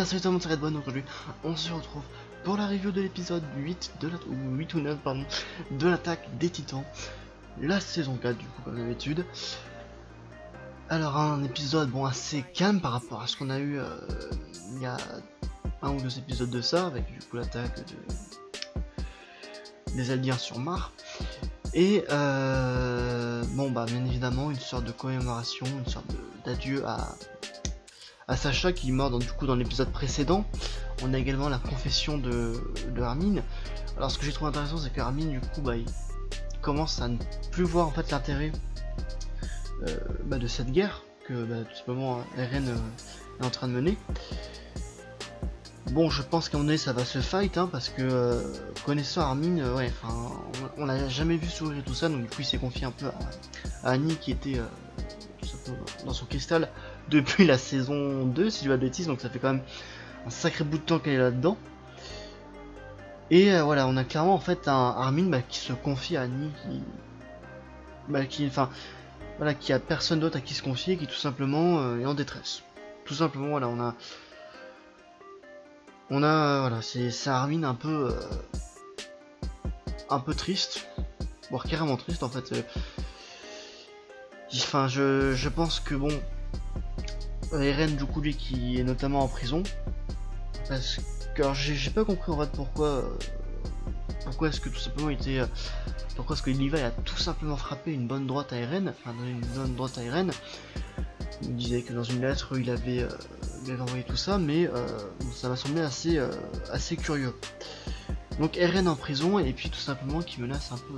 salut tout le monde, c'est Redbone. Aujourd'hui on se retrouve pour la review de l'épisode 8 ou 8 ou 9 pardon, de l'attaque des titans, la saison 4 du coup comme d'habitude. Alors un épisode bon assez calme par rapport à ce qu'on a eu il y a un ou deux épisodes de ça, avec du coup l'attaque des Eldiens sur Mars. Et bon bah bien évidemment une sorte de commémoration, une sorte d'adieu à Sacha qui est mort du coup dans l'épisode précédent. On a également la confession de Armin. Alors ce que j'ai trouvé intéressant, c'est que Armin du coup bah, il commence à ne plus voir en fait l'intérêt de cette guerre que tout simplement Eren est en train de mener. Bon, je pense qu'à un moment donné ça va se fight parce que connaissant Armin, ouais, on l'a jamais vu sourire et tout ça, donc du coup il s'est confié un peu à Annie qui était tout simplement dans son cristal depuis la saison 2 si je dis pas de bêtises, donc ça fait quand même un sacré bout de temps qu'elle est là-dedans. Et voilà, on a clairement en fait un Armin qui se confie à Annie, qui a personne d'autre à qui se confier, qui tout simplement est en détresse. Tout simplement, voilà, voilà, c'est un Armin un peu triste, voire carrément triste en fait. Enfin, je pense que bon, Eren du coup lui qui est notamment en prison, parce que j'ai pas compris en fait pourquoi est-ce que tout simplement pourquoi est-ce que Levi a tout simplement frappé une bonne droite à Eren, enfin donné une bonne droite à Eren. Il disait que dans une lettre il avait envoyé tout ça, mais ça m'a semblé assez curieux. Donc Eren en prison et puis tout simplement qui menace un peu,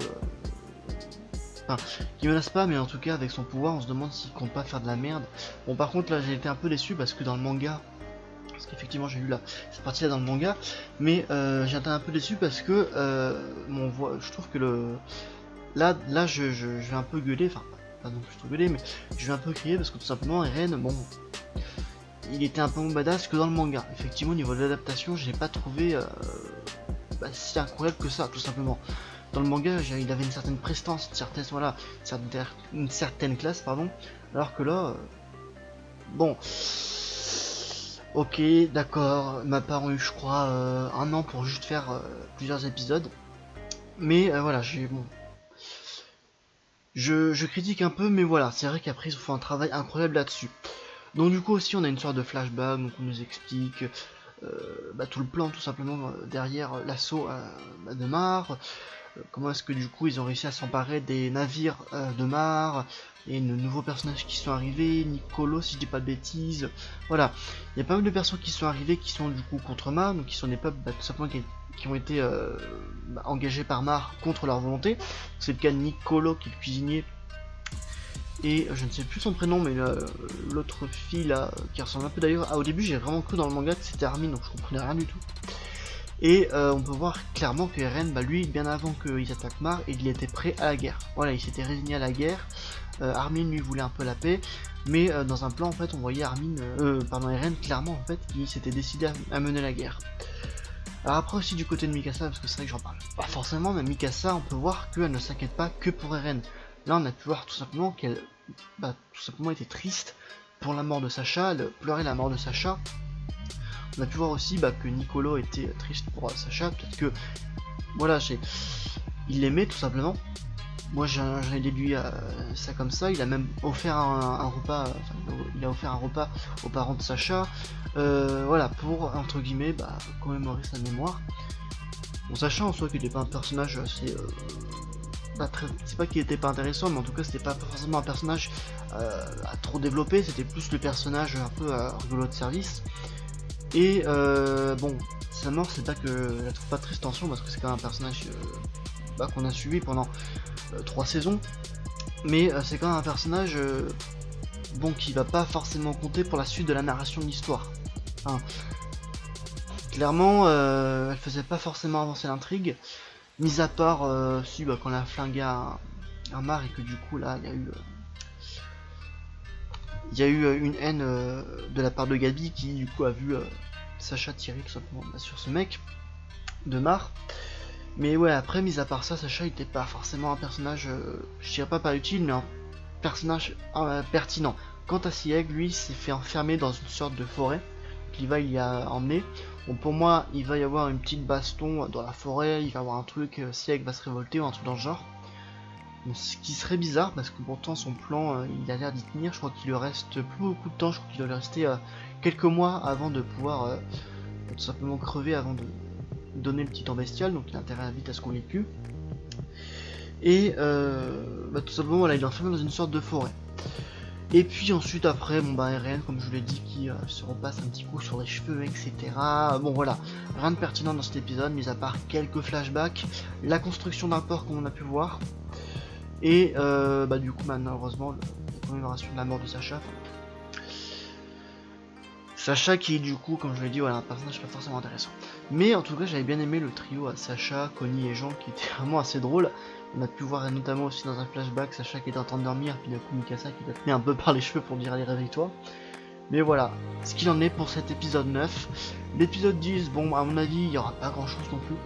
qui menace pas, mais en tout cas avec son pouvoir on se demande s'il compte pas faire de la merde. Bon par contre là j'ai été un peu déçu parce que dans le manga, parce qu'effectivement j'ai lu cette partie là dans le manga, mais j'ai été un peu déçu parce que je trouve que là je vais un peu gueuler, enfin pas non plus trop gueuler, mais je vais un peu crier parce que tout simplement Eren, bon, il était un peu moins badass que dans le manga. Effectivement au niveau de l'adaptation je l'ai pas trouvé si incroyable que ça, tout simplement. Dans le manga, il avait une certaine prestance, une certaine classe, pardon, alors que là, bon, ok, d'accord, ma part ont eu, je crois, un an pour juste faire plusieurs épisodes, mais voilà, je critique un peu, mais voilà, c'est vrai qu'après ils ont fait un travail incroyable là-dessus. Donc du coup aussi, on a une sorte de flashback, donc on nous explique tout le plan tout simplement derrière l'assaut de Mars. Comment est-ce que du coup ils ont réussi à s'emparer des navires de Mars, et de nouveaux personnages qui sont arrivés, Nicolo si je dis pas de bêtises, voilà, il y a pas mal de personnes qui sont arrivées qui sont du coup contre Mars, donc qui sont des peuples tout simplement qui ont été engagés par Mars contre leur volonté. C'est le cas de Nicolo qui est le cuisinier, et je ne sais plus son prénom, mais l'autre fille là qui ressemble un peu d'ailleurs, au début j'ai vraiment cru dans le manga que c'était Armin, donc je comprenais rien du tout. Et on peut voir clairement que Eren, lui, bien avant qu'ils attaquent Mars, il était prêt à la guerre. Voilà, il s'était résigné à la guerre. Armin lui voulait un peu la paix, mais dans un plan en fait, on voyait Eren clairement en fait, qui s'était décidé à mener la guerre. Alors après aussi du côté de Mikasa, parce que c'est vrai que j'en parle pas forcément, mais Mikasa, on peut voir qu'elle ne s'inquiète pas que pour Eren. Là, on a pu voir tout simplement qu'elle, tout simplement était triste pour la mort de Sacha, elle pleurait la mort de Sacha. On a pu voir aussi que Nicolo était triste pour Sacha, peut-être que voilà, il l'aimait tout simplement. Moi j'en ai déduit ça comme ça. Il a même offert un repas, il a offert un repas aux parents de Sacha, voilà, pour entre guillemets commémorer sa mémoire. Bon, Sacha en soi qu'il n'était pas un personnage assez c'est pas qu'il était pas intéressant, mais en tout cas c'était pas forcément un personnage à trop développer, c'était plus le personnage un peu rigolo de service. Et bon, sa mort, c'est pas que je la trouve pas triste tension, parce que c'est quand même un personnage qu'on a suivi pendant 3 saisons, mais c'est quand même un personnage qui va pas forcément compter pour la suite de la narration de l'histoire. Enfin, clairement, elle faisait pas forcément avancer l'intrigue, mis à part quand elle a flingué un Mars, et que du coup là il y a eu une haine de la part de Gabi qui du coup a vu Sacha tirer tout simplement sur ce mec de Mars. Mais ouais, après mis à part ça, Sacha était pas forcément un personnage, je dirais pas utile, mais un personnage pertinent. Quant à Sieg, lui s'est fait enfermer dans une sorte de forêt, qu'il va y emmener. Bon, pour moi, il va y avoir une petite baston dans la forêt, il va y avoir un truc, Sieg va se révolter ou un truc dans le genre. Bon, ce qui serait bizarre parce que pourtant son plan, il a l'air d'y tenir. Je crois qu'il lui reste plus beaucoup de temps, je crois qu'il doit lui rester quelques mois avant de pouvoir tout simplement crever avant de donner le titan bestial, donc il a intérêt vite à ce qu'on l'ait pu. Et tout simplement voilà, il est enfermé dans une sorte de forêt. Et puis ensuite après, bon bah Eren, comme je vous l'ai dit, qui se repasse un petit coup sur les cheveux, etc. Bon voilà, rien de pertinent dans cet épisode, mis à part quelques flashbacks, la construction d'un port comme on a pu voir, et du coup malheureusement la commémoration de la mort de Sacha. Sacha qui est du coup, comme je l'ai dit, voilà, un personnage pas forcément intéressant. Mais en tout cas j'avais bien aimé le trio à Sacha, Connie et Jean qui était vraiment assez drôle. On a pu voir notamment aussi dans un flashback Sacha qui était en train de dormir, puis d'un coup Mikasa qui l'a tenu un peu par les cheveux pour dire allez réveille-toi. Mais voilà, ce qu'il en est pour cet épisode 9. L'épisode 10, bon à mon avis il n'y aura pas grand chose non plus.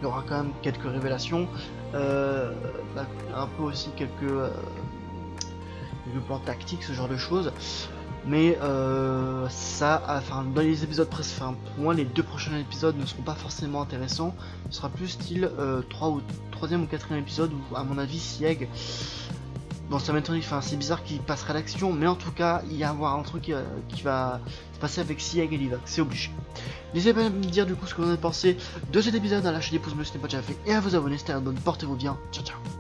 Il y aura quand même quelques révélations, un peu aussi quelques plans tactiques, ce genre de choses. Mais dans les épisodes précédents, pour moi les 2 prochains épisodes ne seront pas forcément intéressants. Ce sera plus style 3e ou 4e épisode où à mon avis Sieg, bon ça m'étonne, c'est bizarre qu'il passerait à l'action, mais en tout cas il y a un truc qui va se passer avec Sieg et Livax, c'est obligé. N'hésitez pas à me dire du coup ce que vous en avez pensé de cet épisode, à lâcher des pouces bleus si ce n'est pas déjà fait et à vous abonner, c'était la bonne, portez-vous bien, ciao ciao.